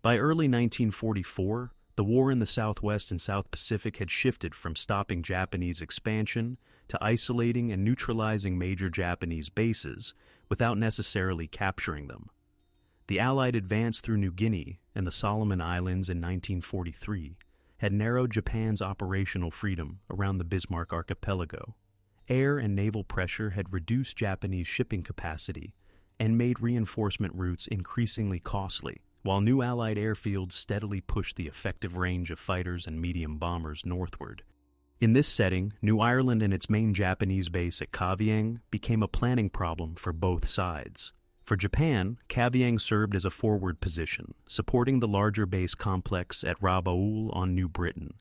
By early 1944, the war in the Southwest and South Pacific had shifted from stopping Japanese expansion to isolating and neutralizing major Japanese bases without necessarily capturing them. The Allied advance through New Guinea and the Solomon Islands in 1943 had narrowed Japan's operational freedom around the Bismarck Archipelago. Air and naval pressure had reduced Japanese shipping capacity and made reinforcement routes increasingly costly, while new Allied airfields steadily pushed the effective range of fighters and medium bombers northward. In this setting, New Ireland and its main Japanese base at Kavieng became a planning problem for both sides. For Japan, Kavieng served as a forward position, supporting the larger base complex at Rabaul on New Britain,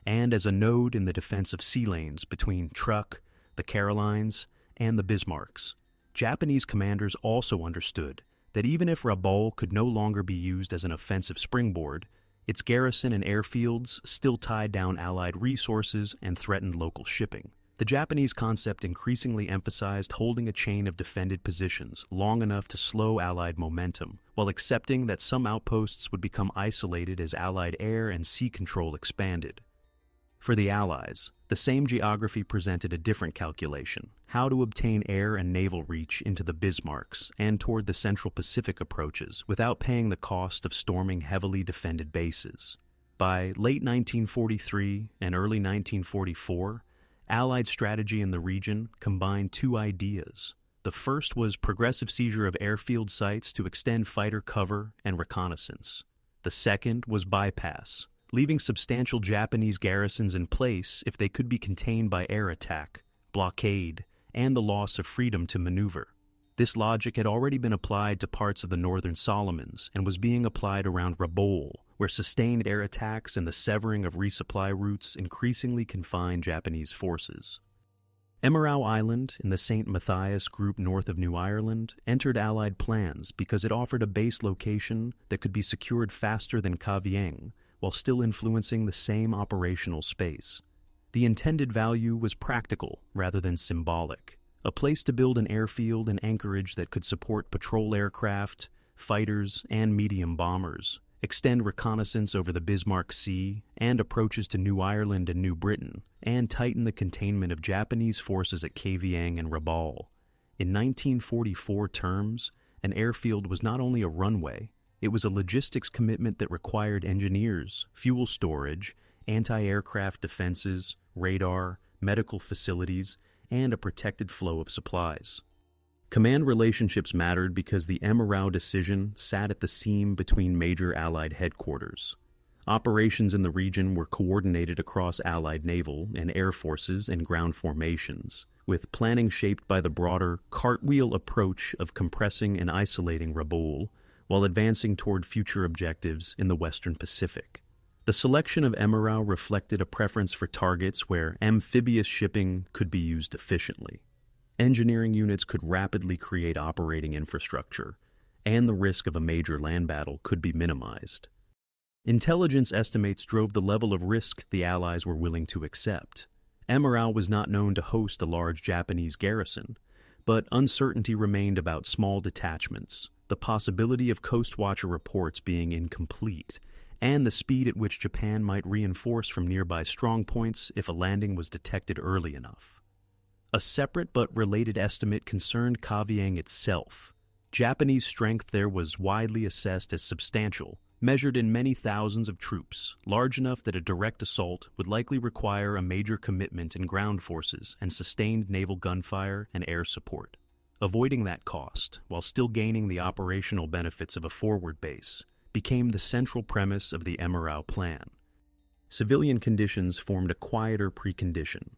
and as a node in the defensive sea lanes between Truk, the Carolines, and the Bismarcks. Japanese commanders also understood that even if Rabaul could no longer be used as an offensive springboard, its garrison and airfields still tied down Allied resources and threatened local shipping. The Japanese concept increasingly emphasized holding a chain of defended positions long enough to slow Allied momentum, while accepting that some outposts would become isolated as Allied air and sea control expanded. For the Allies, the same geography presented a different calculation: how to obtain air and naval reach into the Bismarcks and toward the Central Pacific approaches without paying the cost of storming heavily defended bases. By late 1943 and early 1944, Allied strategy in the region combined two ideas. The first was progressive seizure of airfield sites to extend fighter cover and reconnaissance. The second was bypass, leaving substantial Japanese garrisons in place if they could be contained by air attack, blockade, and the loss of freedom to maneuver. This logic had already been applied to parts of the northern Solomons and was being applied around Rabaul, where sustained air attacks and the severing of resupply routes increasingly confined Japanese forces. Emirau Island, in the St. Matthias group north of New Ireland, entered Allied plans because it offered a base location that could be secured faster than Kavieng, while still influencing the same operational space. The intended value was practical rather than symbolic, a place to build an airfield and anchorage that could support patrol aircraft, fighters, and medium bombers, extend reconnaissance over the Bismarck Sea and approaches to New Ireland and New Britain, and tighten the containment of Japanese forces at Kavieng and Rabaul. In 1944 terms, an airfield was not only a runway, it was a logistics commitment that required engineers, fuel storage, anti-aircraft defenses, radar, medical facilities, and a protected flow of supplies. Command relationships mattered because the Emirau decision sat at the seam between major Allied headquarters. Operations in the region were coordinated across Allied naval and air forces and ground formations, with planning shaped by the broader cartwheel approach of compressing and isolating Rabaul while advancing toward future objectives in the Western Pacific. The selection of Emirau reflected a preference for targets where amphibious shipping could be used efficiently. Engineering units could rapidly create operating infrastructure, and the risk of a major land battle could be minimized. Intelligence estimates drove the level of risk the Allies were willing to accept. Emirau was not known to host a large Japanese garrison, but uncertainty remained about small detachments, the possibility of Coast Watcher reports being incomplete, and the speed at which Japan might reinforce from nearby strongpoints if a landing was detected early enough. A separate but related estimate concerned Kavieng itself. Japanese strength there was widely assessed as substantial, measured in many thousands of troops, large enough that a direct assault would likely require a major commitment in ground forces and sustained naval gunfire and air support. Avoiding that cost, while still gaining the operational benefits of a forward base, became the central premise of the Emirau plan. Civilian conditions formed a quieter precondition.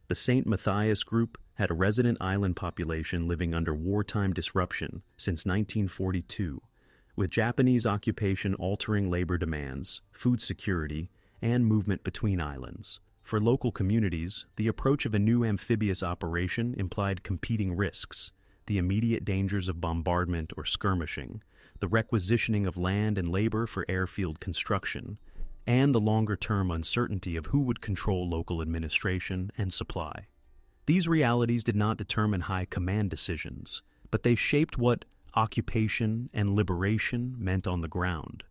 The St. Matthias group had a resident island population living under wartime disruption since 1942, with Japanese occupation altering labor demands, food security, and movement between islands. For local communities, the approach of a new amphibious operation implied competing risks: the immediate dangers of bombardment or skirmishing, the requisitioning of land and labor for airfield construction, and the longer-term uncertainty of who would control local administration and supply. These realities did not determine high command decisions, but they shaped what occupation and liberation meant on the ground.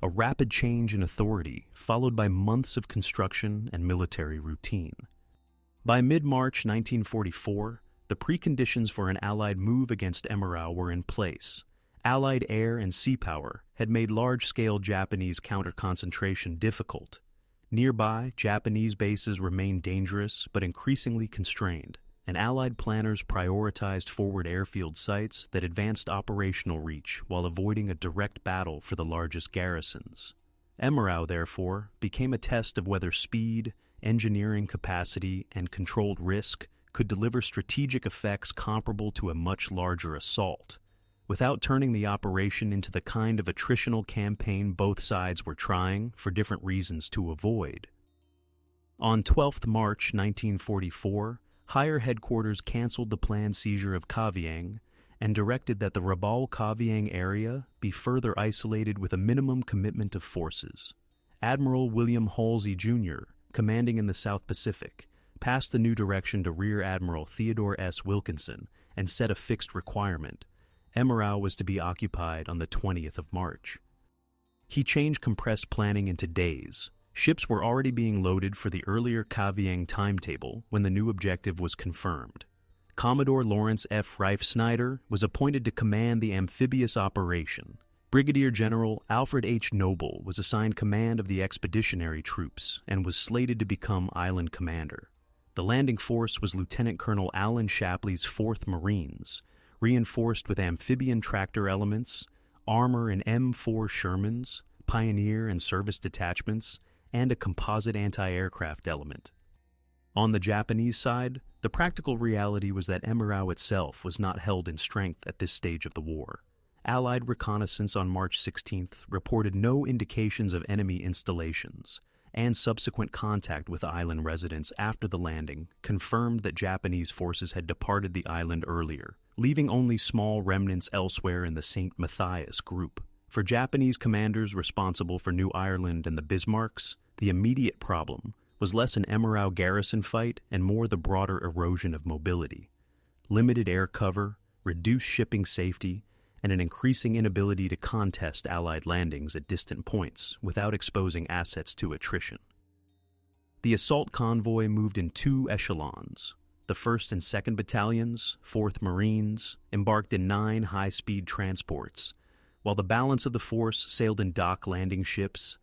a rapid change in authority followed by months of construction and military routine. By mid-March 1944, the preconditions for an Allied move against Emirau were in place. Allied air and sea power had made large-scale Japanese counter-concentration difficult. Nearby, Japanese bases remained dangerous but increasingly constrained, and Allied planners prioritized forward airfield sites that advanced operational reach while avoiding a direct battle for the largest garrisons. Emirau, therefore, became a test of whether speed, engineering capacity, and controlled risk could deliver strategic effects comparable to a much larger assault, without turning the operation into the kind of attritional campaign both sides were trying, for different reasons, to avoid. On 12 March 1944, Higher Headquarters canceled the planned seizure of Kavieng and directed that the Rabaul-Kavieng area be further isolated with a minimum commitment of forces. Admiral William Halsey, Jr., commanding in the South Pacific, passed the new direction to Rear Admiral Theodore S. Wilkinson and set a fixed requirement. Emirau was to be occupied on the 20th of March. He changed compressed planning into days. Ships were already being loaded for the earlier Kavieng timetable when the new objective was confirmed. Commodore Lawrence F. Rife Snyder was appointed to command the amphibious operation. Brigadier General Alfred H. Noble was assigned command of the expeditionary troops and was slated to become island commander. The landing force was Lieutenant Colonel Alan Shapley's 4th Marines, reinforced with amphibian tractor elements, armor in M4 Shermans, Pioneer and service detachments, and a composite anti-aircraft element. On the Japanese side, the practical reality was that Emirau itself was not held in strength at this stage of the war. Allied reconnaissance on March 16th reported no indications of enemy installations, and subsequent contact with island residents after the landing confirmed that Japanese forces had departed the island earlier, leaving only small remnants elsewhere in the St. Matthias group. For Japanese commanders responsible for New Ireland and the Bismarcks, the immediate problem was less an Emirau garrison fight and more the broader erosion of mobility. Limited air cover, reduced shipping safety, and an increasing inability to contest Allied landings at distant points without exposing assets to attrition. The assault convoy moved in 2 echelons. The 1st and 2nd Battalions, 4th Marines, embarked in 9 high-speed transports, while the balance of the force sailed in dock landing ships,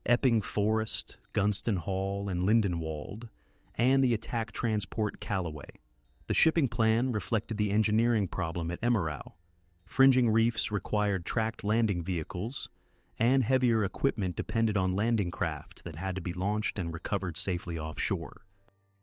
Epping Forest, Gunston Hall, and Lindenwald, and the attack transport Callaway. The shipping plan reflected the engineering problem at Emirau. Fringing reefs required tracked landing vehicles, and heavier equipment depended on landing craft that had to be launched and recovered safely offshore.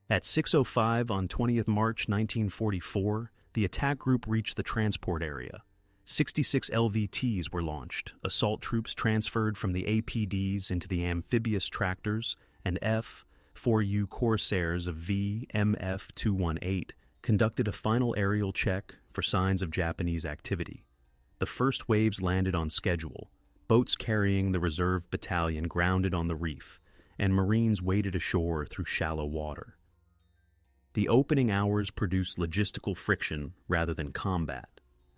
At 6:05 on 20th March 1944, the attack group reached the transport area. 66 LVTs were launched, assault troops transferred from the APDs into the amphibious tractors, and F-4U Corsairs of VMF 218 conducted a final aerial check for signs of Japanese activity. The first waves landed on schedule, boats carrying the reserve battalion grounded on the reef, and Marines waded ashore through shallow water. The opening hours produced logistical friction rather than combat.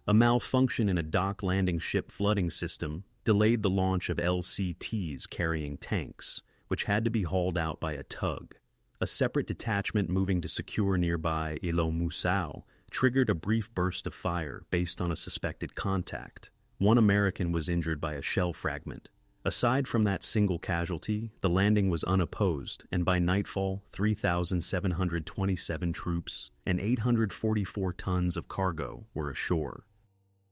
A malfunction in a dock landing ship flooding system delayed the launch of LCTs carrying tanks, which had to be hauled out by a tug. A separate detachment moving to secure nearby Ilo Musau triggered a brief burst of fire based on a suspected contact. 1 American was injured by a shell fragment. Aside from that single casualty, the landing was unopposed, and by nightfall, 3,727 troops and 844 tons of cargo were ashore.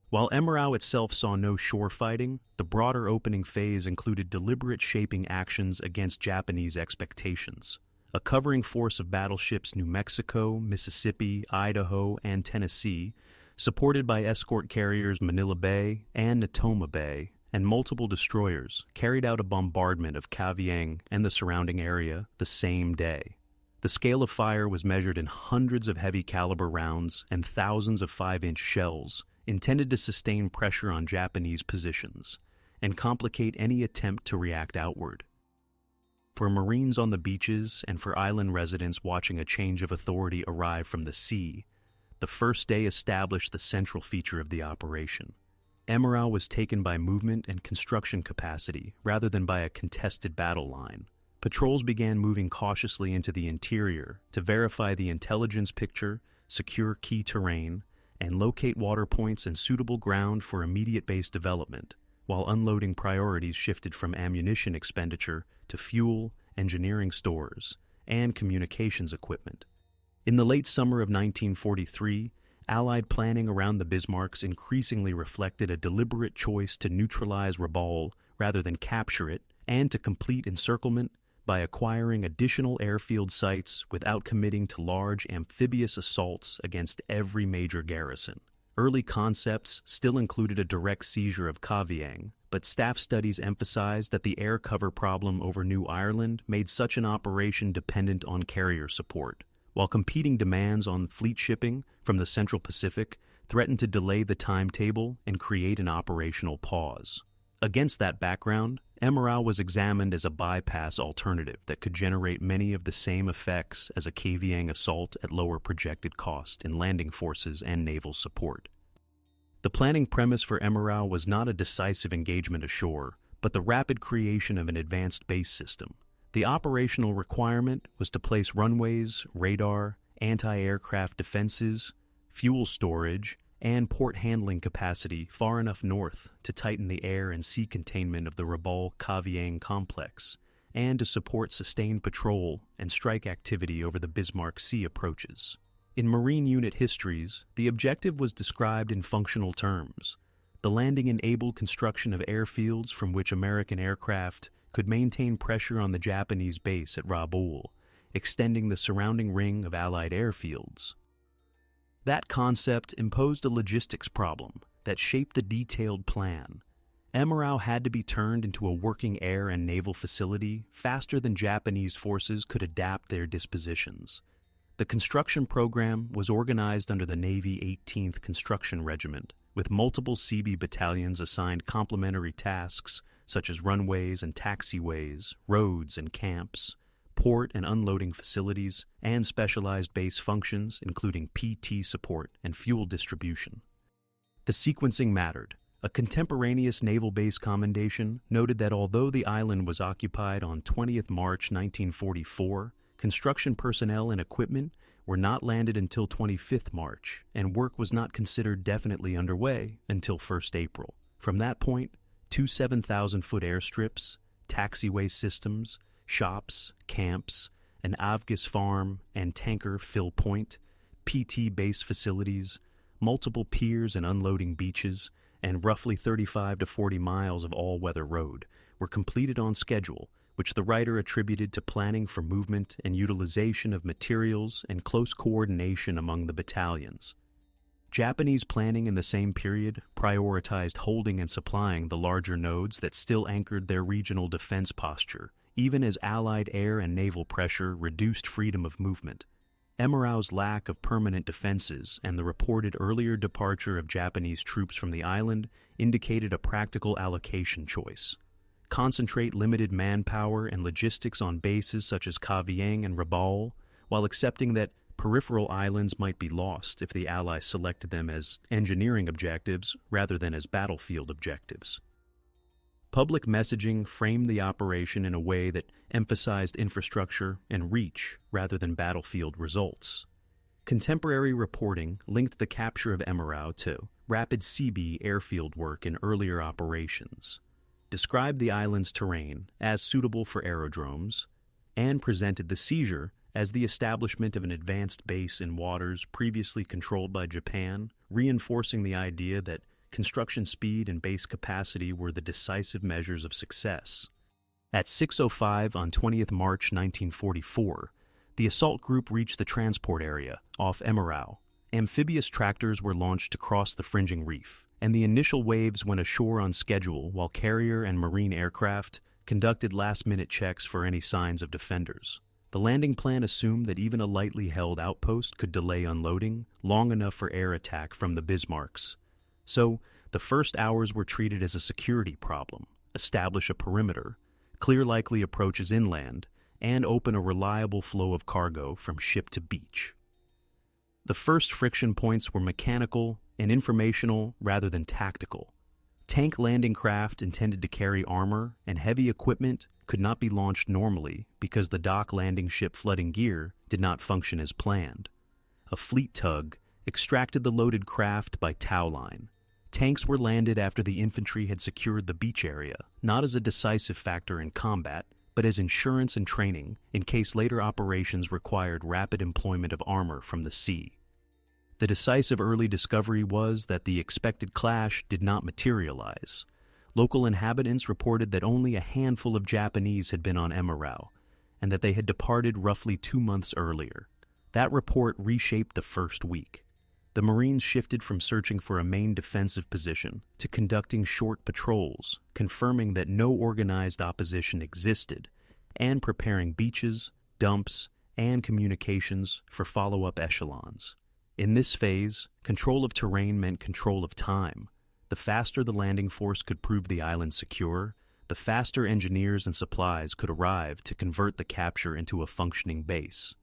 While Emirau itself saw no shore fighting, the broader opening phase included deliberate shaping actions against Japanese expectations. A covering force of battleships New Mexico, Mississippi, Idaho, and Tennessee, supported by escort carriers Manila Bay and Natoma Bay, and multiple destroyers, carried out a bombardment of Kavieng and the surrounding area the same day. The scale of fire was measured in hundreds of heavy-caliber rounds and thousands of 5-inch shells, intended to sustain pressure on Japanese positions and complicate any attempt to react outward. For Marines on the beaches and for island residents watching a change of authority arrive from the sea, the first day established the central feature of the operation. Emirau was taken by movement and construction capacity rather than by a contested battle line. Patrols began moving cautiously into the interior to verify the intelligence picture, secure key terrain, and locate water points and suitable ground for immediate base development, while unloading priorities shifted from ammunition expenditure to fuel, engineering stores, and communications equipment. In the late summer of 1943, Allied planning around the Bismarcks increasingly reflected a deliberate choice to neutralize Rabaul rather than capture it, and to complete encirclement by acquiring additional airfield sites without committing to large amphibious assaults against every major garrison. Early concepts still included a direct seizure of Kavieng, but staff studies emphasized that the air cover problem over New Ireland made such an operation dependent on carrier support, while competing demands on fleet shipping from the Central Pacific threatened to delay the timetable and create an operational pause. Against that background, Emirau was examined as a bypass alternative that could generate many of the same effects as a Kavieng assault at lower projected cost in landing forces and naval support. The planning premise for Emirau was not a decisive engagement ashore, but the rapid creation of an advanced base system. The operational requirement was to place runways, radar, anti-aircraft defenses, fuel storage, and port handling capacity far enough north to tighten the air and sea containment of the Rabaul-Kavieng complex, and to support sustained patrol and strike activity over the Bismarck Sea approaches. In Marine unit histories, the objective was described in functional terms. The landing enabled construction of airfields from which American aircraft could maintain pressure on the Japanese base at Rabaul, extending the surrounding ring of Allied airfields. That concept imposed a logistics problem that shaped the detailed plan. Emirau had to be turned into a working air and naval facility faster than Japanese forces could adapt their dispositions. The construction program was organized under the Navy 18th Construction Regiment, with multiple CB battalions assigned complementary tasks such as runways and taxiways, roads and camps, port and unloading facilities, and specialized base functions including PT support and fuel distribution. The sequencing mattered. A contemporaneous naval base commendation noted that although the island was occupied on 20th March 1944, construction personnel and equipment were not landed until 25th March, and work was not considered definitely underway until 1st April. From that point, two 7,000-foot airstrips, taxiway systems, shops, camps, an Avgas farm and tanker fill point, PT base facilities, multiple piers and unloading beaches, and roughly 35 to 40 miles of all-weather road were completed on schedule, which the writer attributed to planning for movement and utilization of materials and close coordination among the battalions. Japanese planning in the same period prioritized holding and supplying the larger nodes that still anchored their regional defense posture, even as Allied air and naval pressure reduced freedom of movement. Emirau's lack of permanent defenses and the reported earlier departure of Japanese troops from the island indicated a practical allocation choice. Concentrate limited manpower and logistics on bases such as Kavieng and Rabaul, while accepting that peripheral islands might be lost if the Allies selected them as engineering objectives rather than as battlefield objectives. Public messaging framed the operation in a way that emphasized infrastructure and reach rather than battlefield results. Contemporary reporting linked the capture of Emirau to rapid CB airfield work in earlier operations, described the island's terrain as suitable for aerodromes, and presented the seizure as the establishment of an advanced base in waters previously controlled by Japan, reinforcing the idea that construction speed and base capacity were the decisive measures of success. At 6:05 on 20th March 1944, the assault group reached the transport area off Emirau. Amphibious tractors were launched to cross the fringing reef, and the initial waves went ashore on schedule while carrier and marine aircraft conducted last-minute checks for any signs of defenders. The landing plan assumed that even a lightly held outpost could delay unloading long enough for air attack from the Bismarcks. So, the first hours were treated as a security problem: establish a perimeter, clear likely approaches inland, and open a reliable flow of cargo from ship to beach. The first friction points were mechanical and informational rather than tactical. Tank landing craft intended to carry armor and heavy equipment could not be launched normally because the dock landing ship flooding gear did not function as planned. A fleet tug extracted the loaded craft by tow line. Tanks were landed after the infantry had secured the beach area, not as a decisive factor in combat, but as insurance and training in case later operations required rapid employment of armor from the sea. The decisive early discovery was that the expected clash did not materialize. Local inhabitants reported that only a handful of Japanese had been on Emirau, and that they had departed roughly 2 months earlier. That report reshaped the first week. The Marines shifted from searching for a main defensive position to conducting short patrols, confirming that no organized opposition existed, and preparing beaches, dumps, and communications for follow-up echelons. In this phase, control of terrain meant control of time. The faster the landing force could prove the island secure, the faster engineers and supplies could arrive to convert the capture into a functioning base.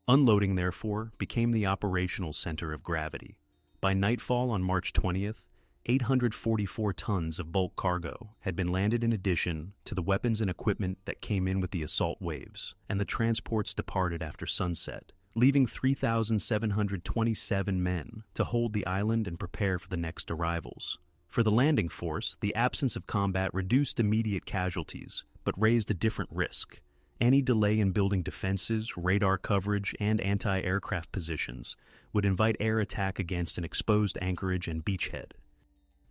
Unloading, therefore, became the operational center of gravity. By nightfall on March 20th, 844 tons of bulk cargo had been landed in addition to the weapons and equipment that came in with the assault waves, and the transports departed after sunset, leaving 3,727 men to hold the island and prepare for the next arrivals. For the landing force, the absence of combat reduced immediate casualties, but raised a different risk. Any delay in building defenses, radar coverage, and anti-aircraft positions would invite air attack against an exposed anchorage and beachhead.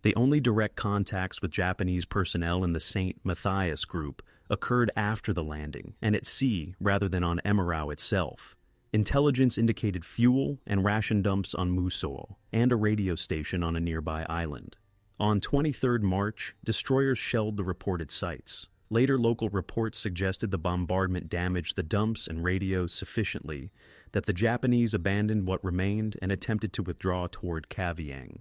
The only direct contacts with Japanese personnel in the St. Matthias group occurred after the landing and at sea rather than on Emirau itself. Intelligence indicated fuel and ration dumps on Musou and a radio station on a nearby island. On 23 March, destroyers shelled the reported sites. Later local reports suggested the bombardment damaged the dumps and radios sufficiently that the Japanese abandoned what remained and attempted to withdraw toward Kavieng.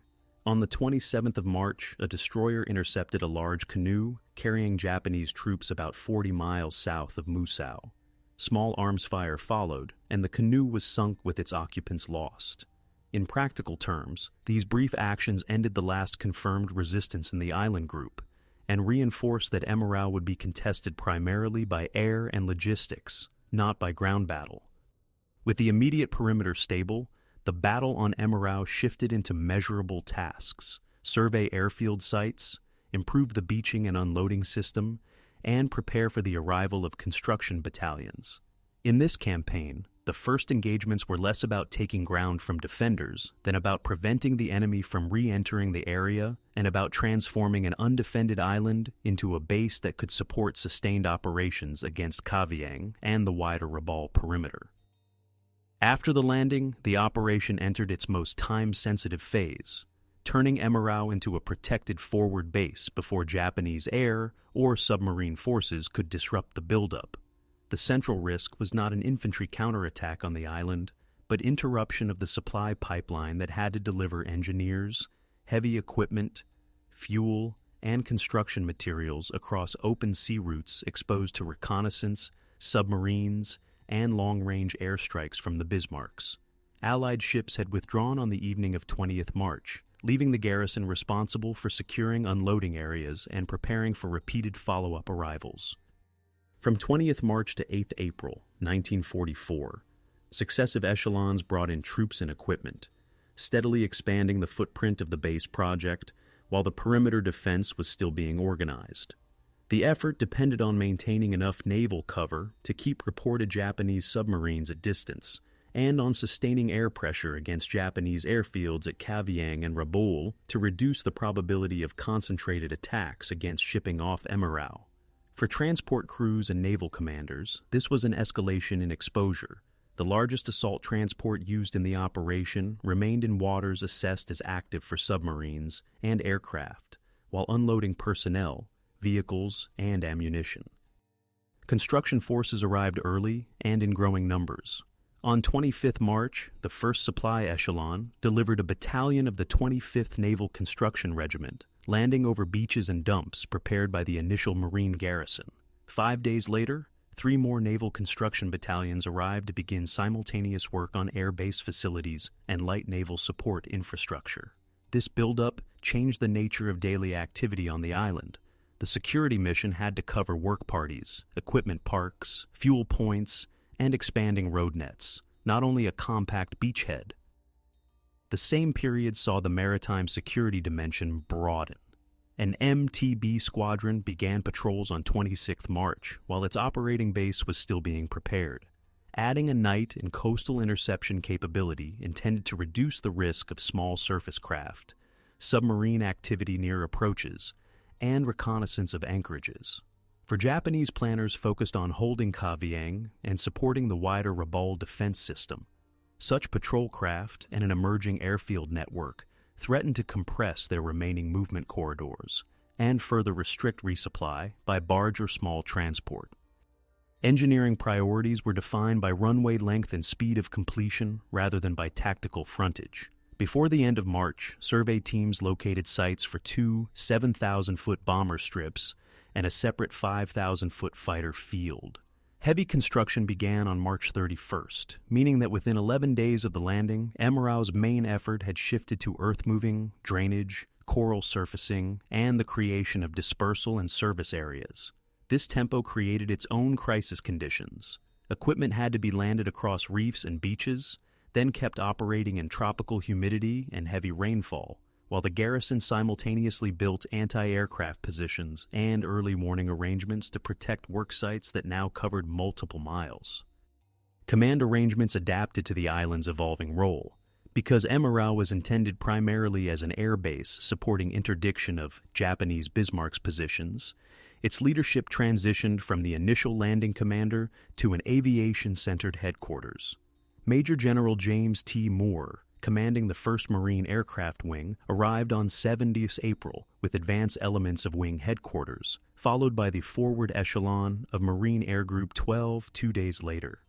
On the 27th of March, a destroyer intercepted a large canoe carrying Japanese troops about 40 miles south of Musou. Small arms fire followed, and the canoe was sunk with its occupants lost. In practical terms, these brief actions ended the last confirmed resistance in the island group, and reinforced that Emirau would be contested primarily by air and logistics, not by ground battle. With the immediate perimeter stable, the battle on Emirau shifted into measurable tasks: survey airfield sites, improve the beaching and unloading system, and prepare for the arrival of construction battalions. In this campaign, the first engagements were less about taking ground from defenders than about preventing the enemy from re-entering the area and about transforming an undefended island into a base that could support sustained operations against Kavieng and the wider Rabaul perimeter. After the landing, the operation entered its most time-sensitive phase, turning Emirau into a protected forward base before Japanese air or submarine forces could disrupt the buildup. The central risk was not an infantry counterattack on the island, but interruption of the supply pipeline that had to deliver engineers, heavy equipment, fuel, and construction materials across open sea routes exposed to reconnaissance, submarines, and long-range airstrikes from the Bismarcks. Allied ships had withdrawn on the evening of 20th March, leaving the garrison responsible for securing unloading areas and preparing for repeated follow-up arrivals. From 20th March to 8th April, 1944, successive echelons brought in troops and equipment, steadily expanding the footprint of the base project while the perimeter defense was still being organized. The effort depended on maintaining enough naval cover to keep reported Japanese submarines at distance, and on sustaining air pressure against Japanese airfields at Kavieng and Rabaul to reduce the probability of concentrated attacks against shipping off Emirau. For transport crews and naval commanders, this was an escalation in exposure. The largest assault transport used in the operation remained in waters assessed as active for submarines and aircraft, while unloading personnel, vehicles, and ammunition. Construction forces arrived early and in growing numbers. On 25th March, the 1st Supply Echelon delivered a battalion of the 25th Naval Construction Regiment, landing over beaches and dumps prepared by the initial Marine garrison. 5 days later, 3 more naval construction battalions arrived to begin simultaneous work on air base facilities and light naval support infrastructure. This buildup changed the nature of daily activity on the island. The security mission had to cover work parties, equipment parks, fuel points, and expanding road nets, not only a compact beachhead. The same period saw the maritime security dimension broaden. An MTB squadron began patrols on 26 March, while its operating base was still being prepared, adding a night and coastal interception capability intended to reduce the risk of small surface craft, submarine activity near approaches, and reconnaissance of anchorages. For Japanese planners focused on holding Kavieng and supporting the wider Rabaul defense system, such patrol craft and an emerging airfield network threatened to compress their remaining movement corridors and further restrict resupply by barge or small transport. Engineering priorities were defined by runway length and speed of completion rather than by tactical frontage. Before the end of March, survey teams located sites for two 7,000-foot bomber strips and a separate 5,000-foot fighter field. Heavy construction began on March 31st, meaning that within 11 days of the landing, Emirau's main effort had shifted to earth-moving, drainage, coral surfacing, and the creation of dispersal and service areas. This tempo created its own crisis conditions. Equipment had to be landed across reefs and beaches, then kept operating in tropical humidity and heavy rainfall, while the Garrison simultaneously built anti-aircraft positions and early warning arrangements to protect work sites that now covered multiple miles. Command arrangements adapted to the island's evolving role. Because Emirau was intended primarily as an air base supporting interdiction of Japanese Bismarck's positions, its leadership transitioned from the initial landing commander to an aviation-centered headquarters. Major General James T. Moore, commanding the 1st Marine Aircraft Wing, arrived on 70th April with advance elements of wing headquarters, followed by the forward echelon of Marine Air Group 12 2 days later.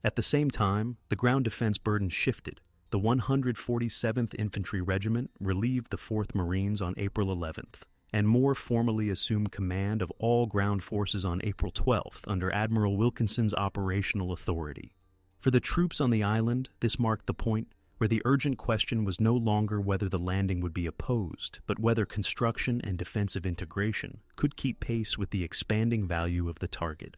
At the same time, the ground defense burden shifted. The 147th Infantry Regiment relieved the 4th Marines on April 11th, and Moore formally assumed command of all ground forces on April 12th under Admiral Wilkinson's operational authority. For the troops on the island, this marked the point where the urgent question was no longer whether the landing would be opposed, but whether construction and defensive integration could keep pace with the expanding value of the target.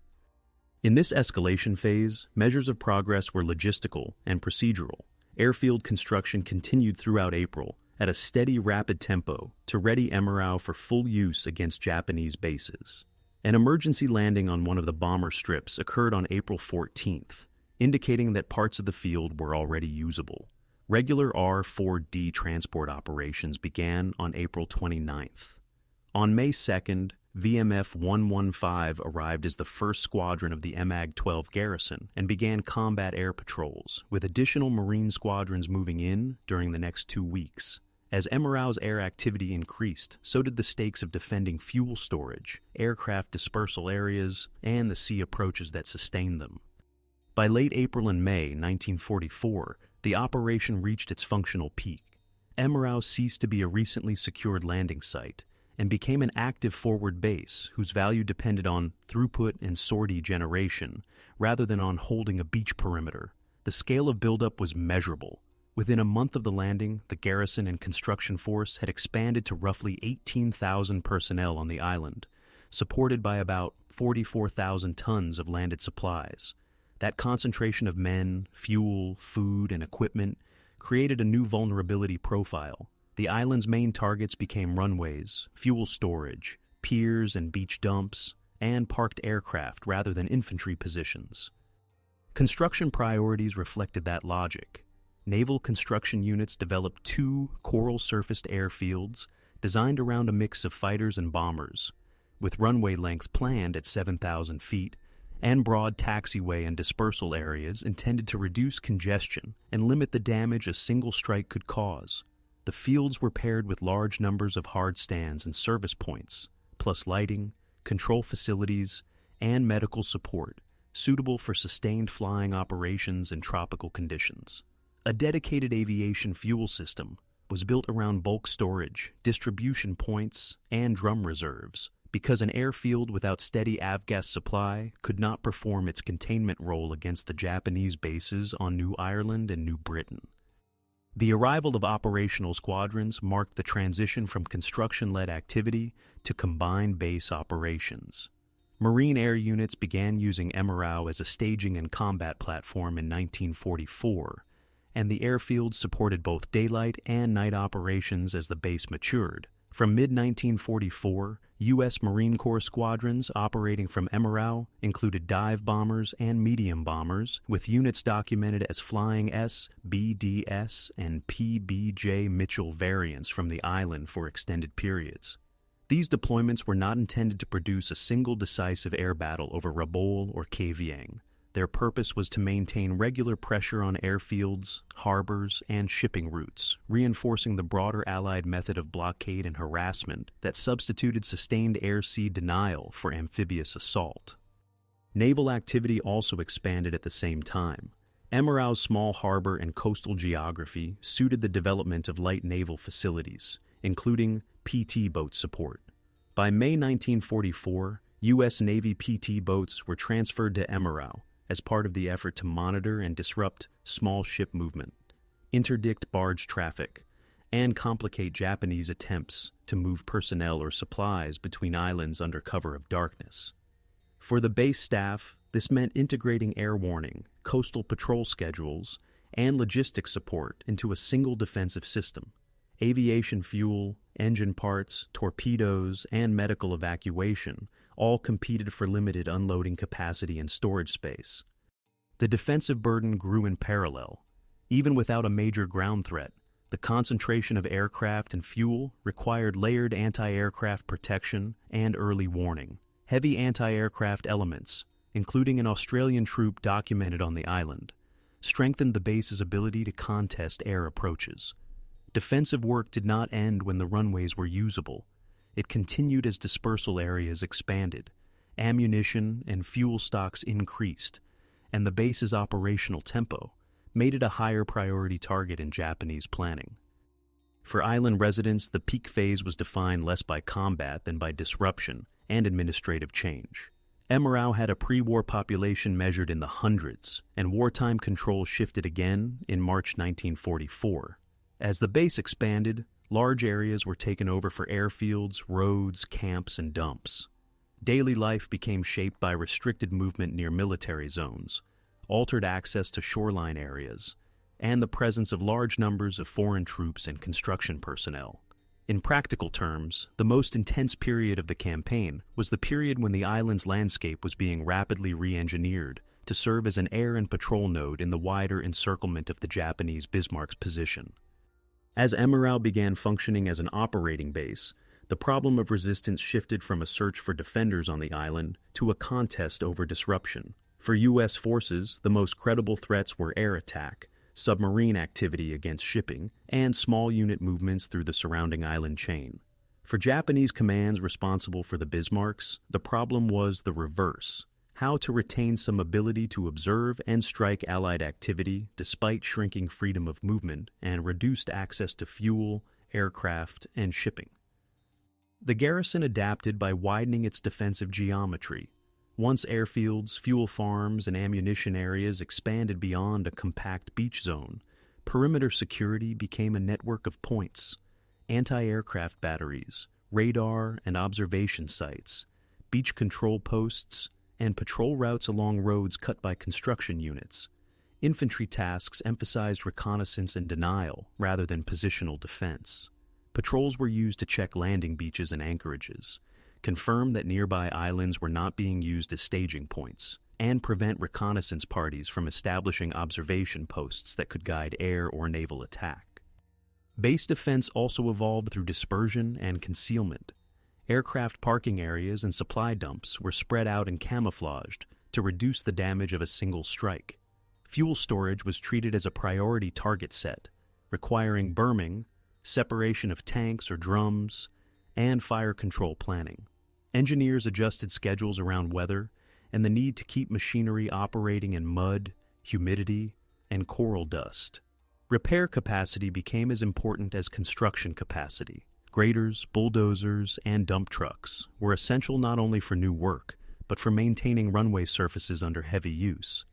In this escalation phase, measures of progress were logistical and procedural. Airfield construction continued throughout April at a steady, rapid tempo to ready Emirau for full use against Japanese bases. An emergency landing on one of the bomber strips occurred on April 14th, indicating that parts of the field were already usable. Regular R-4D transport operations began on April 29th. On May 2nd, VMF 115 arrived as the first squadron of the MAG-12 Garrison and began combat air patrols, with additional Marine squadrons moving in during the next 2 weeks. As Emirau's air activity increased, so did the stakes of defending fuel storage, aircraft dispersal areas, and the sea approaches that sustained them. By late April and May 1944, the operation reached its functional peak. Emirau ceased to be a recently secured landing site and became an active forward base whose value depended on throughput and sortie generation rather than on holding a beach perimeter. The scale of buildup was measurable. Within a month of the landing, the garrison and construction force had expanded to roughly 18,000 personnel on the island, supported by about 44,000 tons of landed supplies. That concentration of men, fuel, food, and equipment created a new vulnerability profile. The island's main targets became runways, fuel storage, piers and beach dumps, and parked aircraft rather than infantry positions. Construction priorities reflected that logic. Naval construction units developed 2 coral-surfaced airfields designed around a mix of fighters and bombers, with runway length planned at 7,000 feet, and broad taxiway and dispersal areas intended to reduce congestion and limit the damage a single strike could cause. The fields were paired with large numbers of hard stands and service points, plus lighting, control facilities, and medical support, suitable for sustained flying operations in tropical conditions. A dedicated aviation fuel system was built around bulk storage, distribution points, and drum reserves, because an airfield without steady avgas supply could not perform its containment role against the Japanese bases on New Ireland and New Britain. The arrival of operational squadrons marked the transition from construction-led activity to combined base operations. Marine air units began using Emirau as a staging and combat platform in 1944, and the airfield supported both daylight and night operations as the base matured. From mid-1944, U.S. Marine Corps squadrons operating from Emirau included dive bombers and medium bombers, with units documented as flying S, BDS, and PBJ Mitchell variants from the island for extended periods. These deployments were not intended to produce a single decisive air battle over Rabaul or Kavieng. Their purpose was to maintain regular pressure on airfields, harbors, and shipping routes, reinforcing the broader Allied method of blockade and harassment that substituted sustained air-sea denial for amphibious assault. Naval activity also expanded at the same time. Emirau's small harbor and coastal geography suited the development of light naval facilities, including PT boat support. By May 1944, U.S. Navy PT boats were transferred to Emirau as part of the effort to monitor and disrupt small ship movement, interdict barge traffic, and complicate Japanese attempts to move personnel or supplies between islands under cover of darkness. For the base staff, this meant integrating air warning, coastal patrol schedules, and logistics support into a single defensive system. Aviation fuel, engine parts, torpedoes, and medical evacuation all competed for limited unloading capacity and storage space. The defensive burden grew in parallel. Even without a major ground threat, the concentration of aircraft and fuel required layered anti-aircraft protection and early warning. Heavy anti-aircraft elements, including an Australian troop documented on the island, strengthened the base's ability to contest air approaches. Defensive work did not end when the runways were usable. It continued as dispersal areas expanded, ammunition and fuel stocks increased, and the base's operational tempo made it a higher priority target in Japanese planning. For island residents, the peak phase was defined less by combat than by disruption and administrative change. Emirau had a pre-war population measured in the hundreds, and wartime control shifted again in March 1944. As the base expanded, large areas were taken over for airfields, roads, camps, and dumps. Daily life became shaped by restricted movement near military zones, altered access to shoreline areas, and the presence of large numbers of foreign troops and construction personnel. In practical terms, the most intense period of the campaign was the period when the island's landscape was being rapidly re-engineered to serve as an air and patrol node in the wider encirclement of the Japanese Bismarck's position. As Emirau began functioning as an operating base, the problem of resistance shifted from a search for defenders on the island to a contest over disruption. For U.S. forces, the most credible threats were air attack, submarine activity against shipping, and small unit movements through the surrounding island chain. For Japanese commands responsible for the Bismarcks, the problem was the reverse: how to retain some ability to observe and strike Allied activity despite shrinking freedom of movement and reduced access to fuel, aircraft, and shipping. The garrison adapted by widening its defensive geometry. Once airfields, fuel farms, and ammunition areas expanded beyond a compact beach zone, perimeter security became a network of points: anti-aircraft batteries, radar and observation sites, beach control posts, and patrol routes along roads cut by construction units. Infantry tasks emphasized reconnaissance and denial rather than positional defense. Patrols were used to check landing beaches and anchorages, confirm that nearby islands were not being used as staging points, and prevent reconnaissance parties from establishing observation posts that could guide air or naval attack. Base defense also evolved through dispersion and concealment. Aircraft parking areas and supply dumps were spread out and camouflaged to reduce the damage of a single strike. Fuel storage was treated as a priority target set, requiring berming, separation of tanks or drums, and fire control planning. Engineers adjusted schedules around weather and the need to keep machinery operating in mud, humidity, and coral dust. Repair capacity became as important as construction capacity. Graders, bulldozers, and dump trucks were essential not only for new work, but for maintaining runway surfaces under heavy use.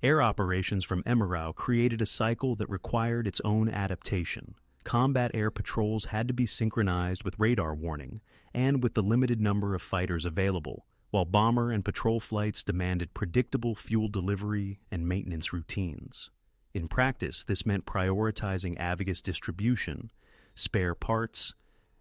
Air operations from Emirau created a cycle that required its own adaptation. Combat air patrols had to be synchronized with radar warning and with the limited number of fighters available, while bomber and patrol flights demanded predictable fuel delivery and maintenance routines. In practice, this meant prioritizing aviation distribution, spare parts,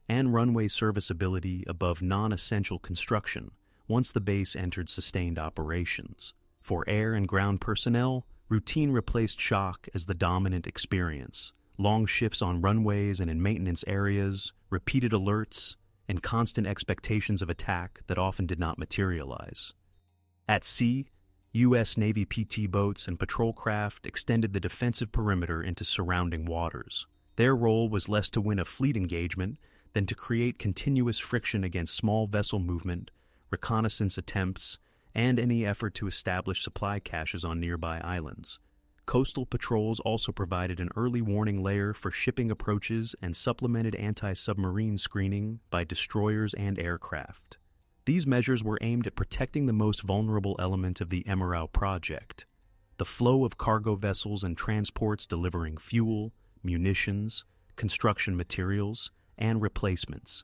and runway serviceability above non-essential construction once the base entered sustained operations. For air and ground personnel, routine replaced shock as the dominant experience. Long shifts on runways and in maintenance areas, repeated alerts, and constant expectations of attack that often did not materialize. At sea, U.S. Navy PT boats and patrol craft extended the defensive perimeter into surrounding waters. Their role was less to win a fleet engagement than to create continuous friction against small vessel movement, reconnaissance attempts, and any effort to establish supply caches on nearby islands. Coastal patrols also provided an early warning layer for shipping approaches and supplemented anti-submarine screening by destroyers and aircraft. These measures were aimed at protecting the most vulnerable element of the Emirau project, the flow of cargo vessels and transports delivering fuel, munitions, construction materials, and replacements.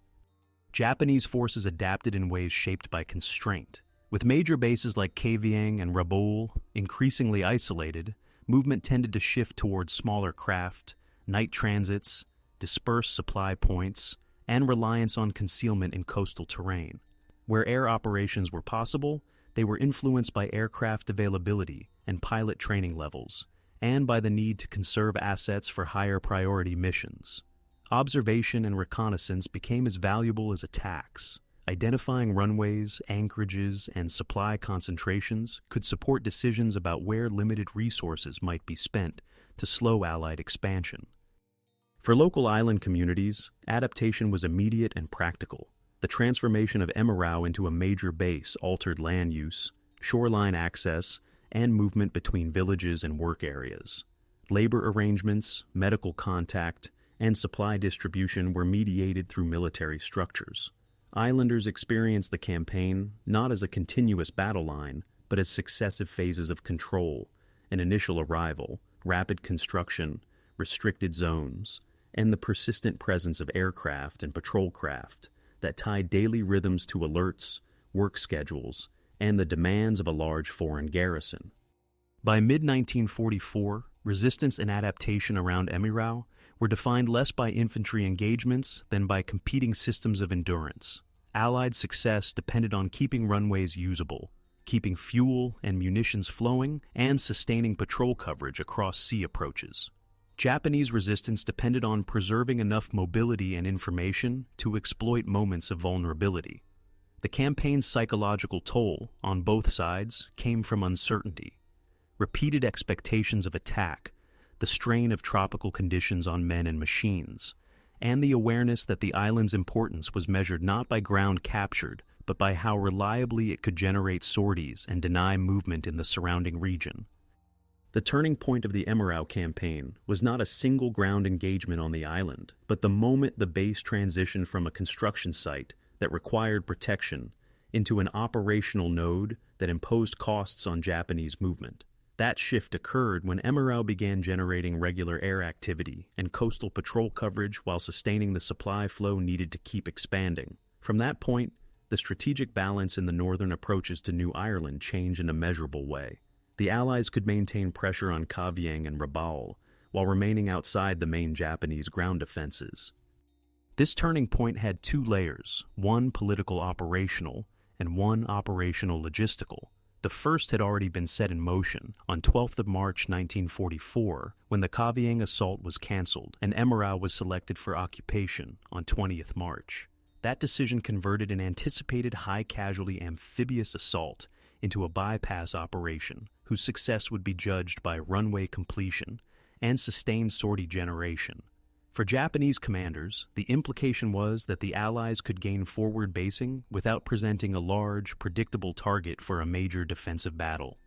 Japanese forces adapted in ways shaped by constraint. With major bases like Kavieng and Rabaul increasingly isolated, movement tended to shift towards smaller craft, night transits, dispersed supply points, and reliance on concealment in coastal terrain. Where air operations were possible, they were influenced by aircraft availability and pilot training levels, and by the need to conserve assets for higher priority missions. Observation and reconnaissance became as valuable as attacks. Identifying runways, anchorages, and supply concentrations could support decisions about where limited resources might be spent to slow Allied expansion. For local island communities, adaptation was immediate and practical. The transformation of Emirau into a major base altered land use, shoreline access, and movement between villages and work areas. Labor arrangements, medical contact, and supply distribution were mediated through military structures. Islanders experienced the campaign not as a continuous battle line, but as successive phases of control: an initial arrival, rapid construction, restricted zones, and the persistent presence of aircraft and patrol craft that tied daily rhythms to alerts, work schedules, and the demands of a large foreign garrison. By mid-1944, resistance and adaptation around Emirau were defined less by infantry engagements than by competing systems of endurance. Allied success depended on keeping runways usable, keeping fuel and munitions flowing, and sustaining patrol coverage across sea approaches. Japanese resistance depended on preserving enough mobility and information to exploit moments of vulnerability. The campaign's psychological toll, on both sides, came from uncertainty. Repeated expectations of attack, the strain of tropical conditions on men and machines, and the awareness that the island's importance was measured not by ground captured, but by how reliably it could generate sorties and deny movement in the surrounding region. The turning point of the Emirau campaign was not a single ground engagement on the island, but the moment the base transitioned from a construction site that required protection into an operational node that imposed costs on Japanese movement. That shift occurred when Emirau began generating regular air activity and coastal patrol coverage while sustaining the supply flow needed to keep expanding. From that point, the strategic balance in the northern approaches to New Ireland changed in a measurable way. The Allies could maintain pressure on Kavieng and Rabaul while remaining outside the main Japanese ground defenses. This turning point had two layers, one political operational and one operational logistical. The first had already been set in motion on 12th of March 1944 when the Kavieng assault was cancelled and Emirau was selected for occupation on 20th March. That decision converted an anticipated high-casualty amphibious assault into a bypass operation whose success would be judged by runway completion and sustained sortie generation. For Japanese commanders, the implication was that the Allies could gain forward basing without presenting a large, predictable target for a major defensive battle.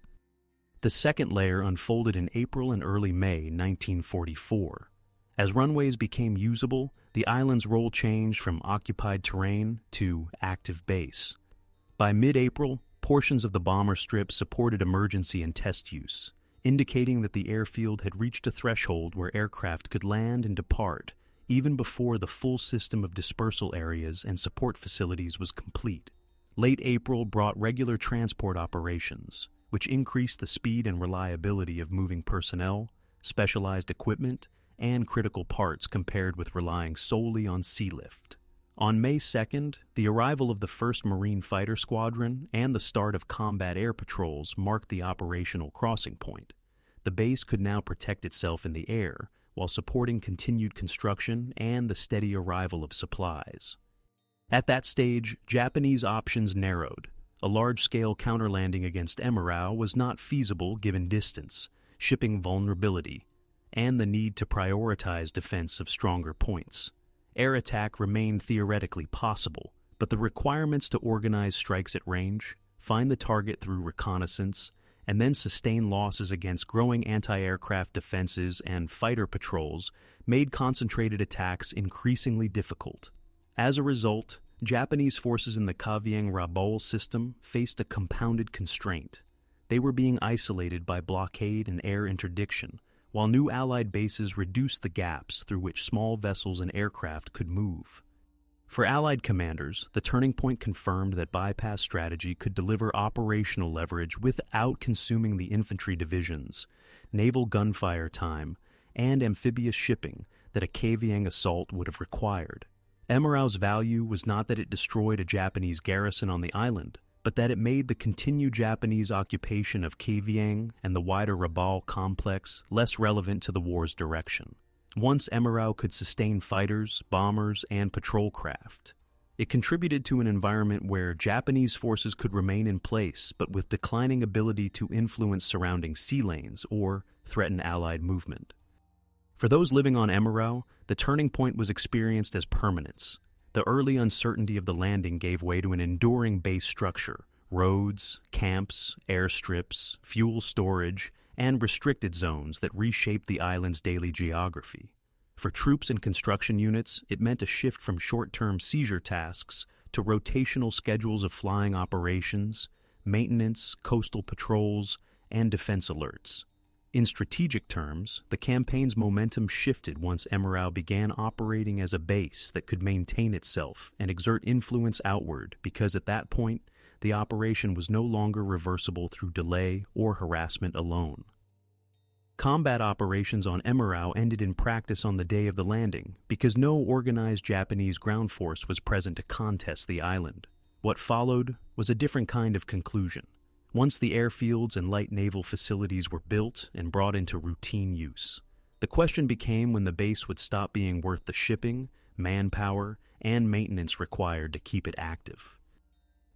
The second layer unfolded in April and early May 1944. As runways became usable, the island's role changed from occupied terrain to active base. By mid-April, portions of the bomber strip supported emergency and test use. indicating that the airfield had reached a threshold where aircraft could land and depart even before the full system of dispersal areas and support facilities was complete. Late April brought regular transport operations, which increased the speed and reliability of moving personnel, specialized equipment, and critical parts compared with relying solely on sea lift. On May 2nd, the arrival of the 1st Marine Fighter Squadron and the start of combat air patrols marked the operational crossing point. The base could now protect itself in the air while supporting continued construction and the steady arrival of supplies. At that stage, Japanese options narrowed. A large-scale counterlanding against Emirau was not feasible given distance, shipping vulnerability, and the need to prioritize defense of stronger points. Air attack remained theoretically possible, but the requirements to organize strikes at range, find the target through reconnaissance, and then sustain losses against growing anti-aircraft defenses and fighter patrols made concentrated attacks increasingly difficult. As a result, Japanese forces in the Kavieng-Rabaul system faced a compounded constraint. They were being isolated by blockade and air interdiction, while new Allied bases reduced the gaps through which small vessels and aircraft could move. For Allied commanders, the turning point confirmed that bypass strategy could deliver operational leverage without consuming the infantry divisions, naval gunfire time, and amphibious shipping that a Kavieng assault would have required. Emirau's value was not that it destroyed a Japanese garrison on the island, but that it made the continued Japanese occupation of Kavieng and the wider Rabaul complex less relevant to the war's direction. Once Emirau could sustain fighters, bombers, and patrol craft, it contributed to an environment where Japanese forces could remain in place but with declining ability to influence surrounding sea lanes or threaten Allied movement. For those living on Emirau, the turning point was experienced as permanence. The early uncertainty of the landing gave way to an enduring base structure: roads, camps, airstrips, fuel storage, and restricted zones that reshaped the island's daily geography. For troops and construction units, it meant a shift from short-term seizure tasks to rotational schedules of flying operations, maintenance, coastal patrols, and defense alerts. In strategic terms, the campaign's momentum shifted once Emirau began operating as a base that could maintain itself and exert influence outward because at that point, the operation was no longer reversible through delay or harassment alone. Combat operations on Emirau ended in practice on the day of the landing because no organized Japanese ground force was present to contest the island. What followed was a different kind of conclusion. Once the airfields and light naval facilities were built and brought into routine use, the question became when the base would stop being worth the shipping, manpower, and maintenance required to keep it active.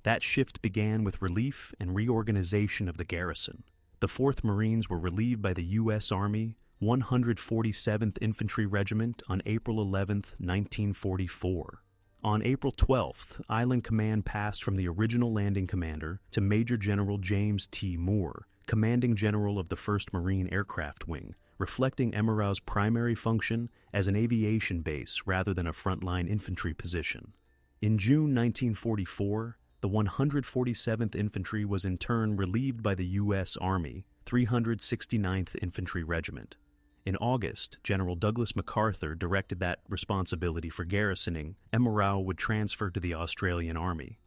That shift began with relief and reorganization of the garrison. The 4th Marines were relieved by the U.S. Army 147th Infantry Regiment on April 11, 1944. On April 12th, Island Command passed from the original landing commander to Major General James T. Moore, commanding general of the 1st Marine Aircraft Wing, reflecting Emirau's primary function as an aviation base rather than a frontline infantry position. In June 1944, the 147th Infantry was in turn relieved by the U.S. Army 369th Infantry Regiment. In August, General Douglas MacArthur directed that responsibility for garrisoning Emirau would transfer to the Australian Army,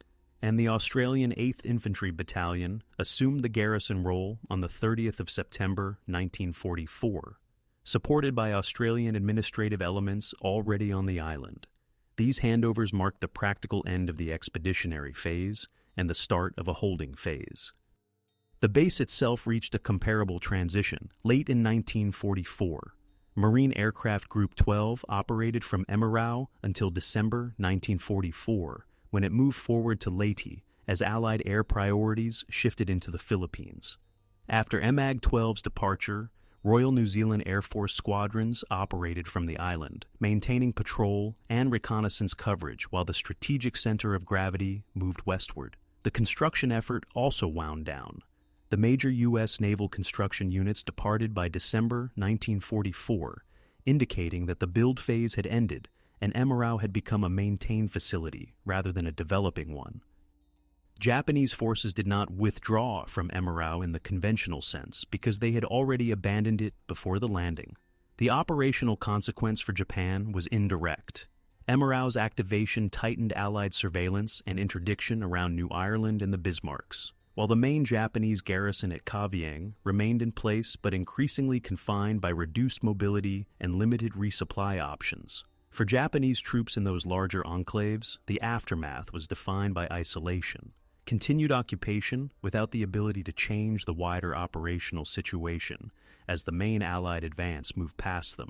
and the Australian 8th Infantry Battalion assumed the garrison role on the 30th of September 1944, supported by Australian administrative elements already on the island. These handovers marked the practical end of the expeditionary phase and the start of a holding phase. The base itself reached a comparable transition late in 1944. Marine Aircraft Group 12 operated from Emirau until December 1944, when it moved forward to Leyte as Allied air priorities shifted into the Philippines. After MAG-12's departure, Royal New Zealand Air Force squadrons operated from the island, maintaining patrol and reconnaissance coverage while the strategic center of gravity moved westward. The construction effort also wound down. The major U.S. naval construction units departed by December 1944, indicating that the build phase had ended and Emirau had become a maintained facility rather than a developing one. Japanese forces did not withdraw from Emirau in the conventional sense because they had already abandoned it before the landing. The operational consequence for Japan was indirect. Emirau's activation tightened Allied surveillance and interdiction around New Ireland and the Bismarcks, while the main Japanese garrison at Kavieng remained in place but increasingly confined by reduced mobility and limited resupply options. For Japanese troops in those larger enclaves, the aftermath was defined by isolation, continued occupation without the ability to change the wider operational situation as the main Allied advance moved past them.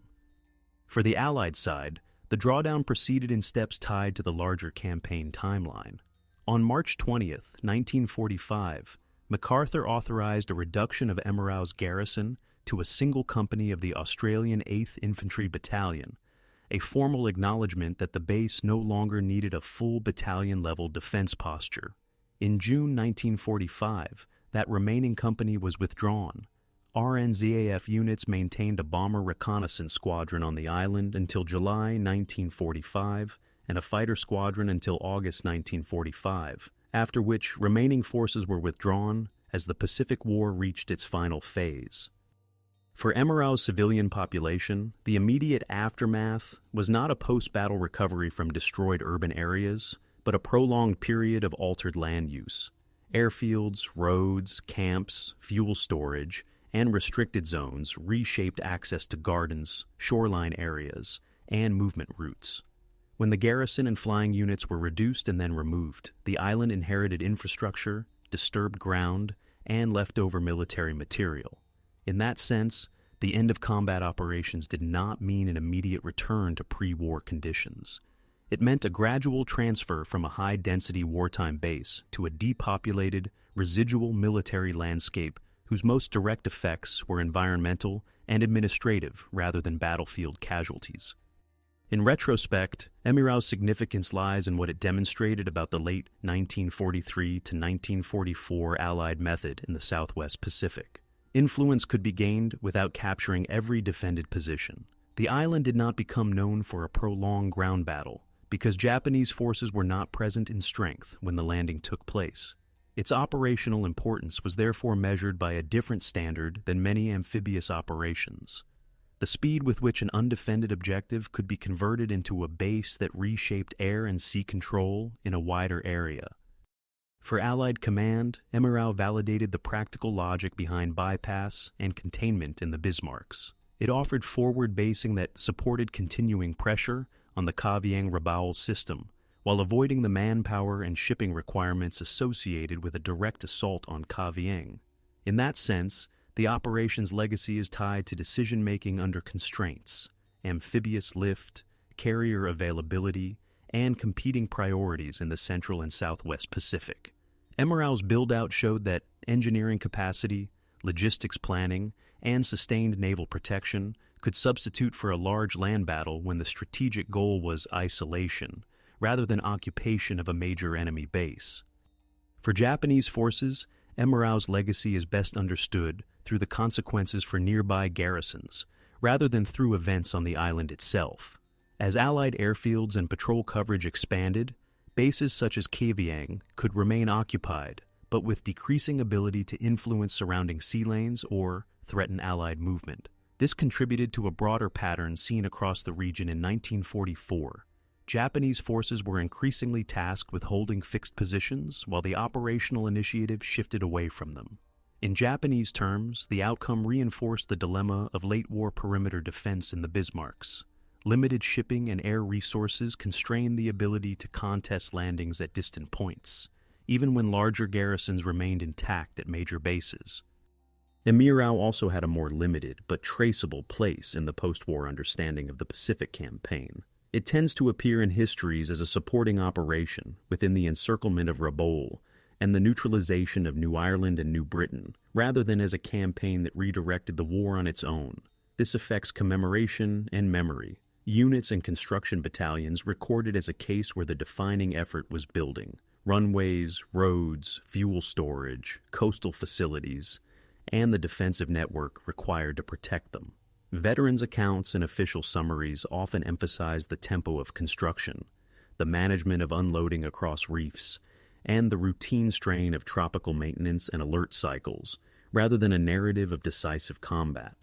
For the Allied side, the drawdown proceeded in steps tied to the larger campaign timeline. On March 20th, 1945, MacArthur authorized a reduction of Emirau's garrison to a single company of the Australian 8th Infantry Battalion, a formal acknowledgement that the base no longer needed a full battalion-level defense posture. In June 1945, that remaining company was withdrawn. RNZAF units maintained a bomber reconnaissance squadron on the island until July 1945 and a fighter squadron until August 1945, after which remaining forces were withdrawn as the Pacific War reached its final phase. For Emirau's civilian population, the immediate aftermath was not a post-battle recovery from destroyed urban areas, but a prolonged period of altered land use. Airfields, roads, camps, fuel storage, and restricted zones reshaped access to gardens, shoreline areas, and movement routes. When the garrison and flying units were reduced and then removed, the island inherited infrastructure, disturbed ground, and leftover military material. In that sense, the end of combat operations did not mean an immediate return to pre-war conditions. It meant a gradual transfer from a high-density wartime base to a depopulated, residual military landscape whose most direct effects were environmental and administrative rather than battlefield casualties. In retrospect, Emirau's significance lies in what it demonstrated about the late 1943 to 1944 Allied method in the Southwest Pacific. Influence could be gained without capturing every defended position. The island did not become known for a prolonged ground battle, because Japanese forces were not present in strength when the landing took place. Its operational importance was therefore measured by a different standard than many amphibious operations. The speed with which an undefended objective could be converted into a base that reshaped air and sea control in a wider area. For Allied command, Emirau validated the practical logic behind bypass and containment in the Bismarcks. It offered forward basing that supported continuing pressure on the Kavieng-Rabaul system, while avoiding the manpower and shipping requirements associated with a direct assault on Kavieng. In that sense, the operation's legacy is tied to decision-making under constraints, amphibious lift, carrier availability, and competing priorities in the Central and Southwest Pacific. Emirau's build-out showed that engineering capacity, logistics planning, and sustained naval protection could substitute for a large land battle when the strategic goal was isolation, rather than occupation of a major enemy base. For Japanese forces, Emirau's legacy is best understood through the consequences for nearby garrisons, rather than through events on the island itself. As Allied airfields and patrol coverage expanded, bases such as Kavieng could remain occupied, but with decreasing ability to influence surrounding sea lanes or threaten Allied movement. This contributed to a broader pattern seen across the region in 1944. Japanese forces were increasingly tasked with holding fixed positions, while the operational initiative shifted away from them. In Japanese terms, the outcome reinforced the dilemma of late-war perimeter defense in the Bismarcks. Limited shipping and air resources constrained the ability to contest landings at distant points, even when larger garrisons remained intact at major bases. Emirau also had a more limited but traceable place in the post-war understanding of the Pacific Campaign. It tends to appear in histories as a supporting operation within the encirclement of Rabaul and the neutralization of New Ireland and New Britain, rather than as a campaign that redirected the war on its own. This affects commemoration and memory. Units and construction battalions recorded as a case where the defining effort was building runways, roads, fuel storage, coastal facilities, and the defensive network required to protect them. Veterans' accounts and official summaries often emphasize the tempo of construction, the management of unloading across reefs, and the routine strain of tropical maintenance and alert cycles, rather than a narrative of decisive combat.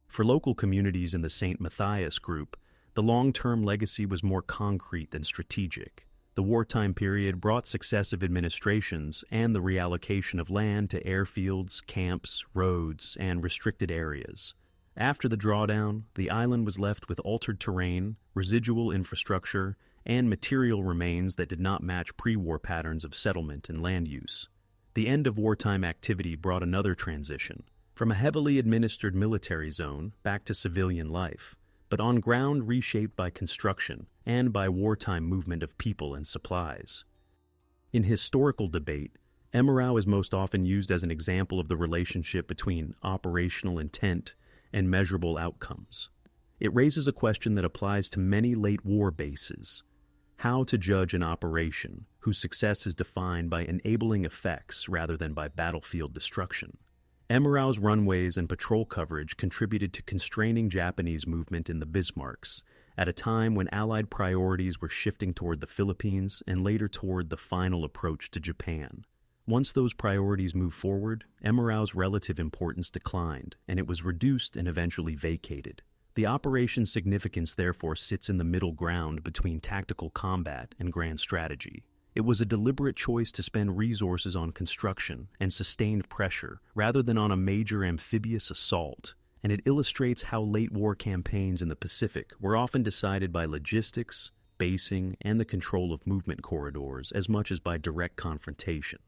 For local communities in the St. Matthias group, the long-term legacy was more concrete than strategic. The wartime period brought successive administrations and the reallocation of land to airfields, camps, roads, and restricted areas. After the drawdown, the island was left with altered terrain, residual infrastructure, and material remains that did not match pre-war patterns of settlement and land use. The end of wartime activity brought another transition, from a heavily administered military zone back to civilian life, but on ground reshaped by construction and by wartime movement of people and supplies. In historical debate, Emirau is most often used as an example of the relationship between operational intent and measurable outcomes. It raises a question that applies to many late war bases: how to judge an operation whose success is defined by enabling effects rather than by battlefield destruction. Emirau's runways and patrol coverage contributed to constraining Japanese movement in the Bismarcks, at a time when Allied priorities were shifting toward the Philippines and later toward the final approach to Japan. Once those priorities moved forward, Emirau's relative importance declined, and it was reduced and eventually vacated. The operation's significance therefore sits in the middle ground between tactical combat and grand strategy. It was a deliberate choice to spend resources on construction and sustained pressure rather than on a major amphibious assault, and it illustrates how late war campaigns in the Pacific were often decided by logistics, basing, and the control of movement corridors as much as by direct confrontation.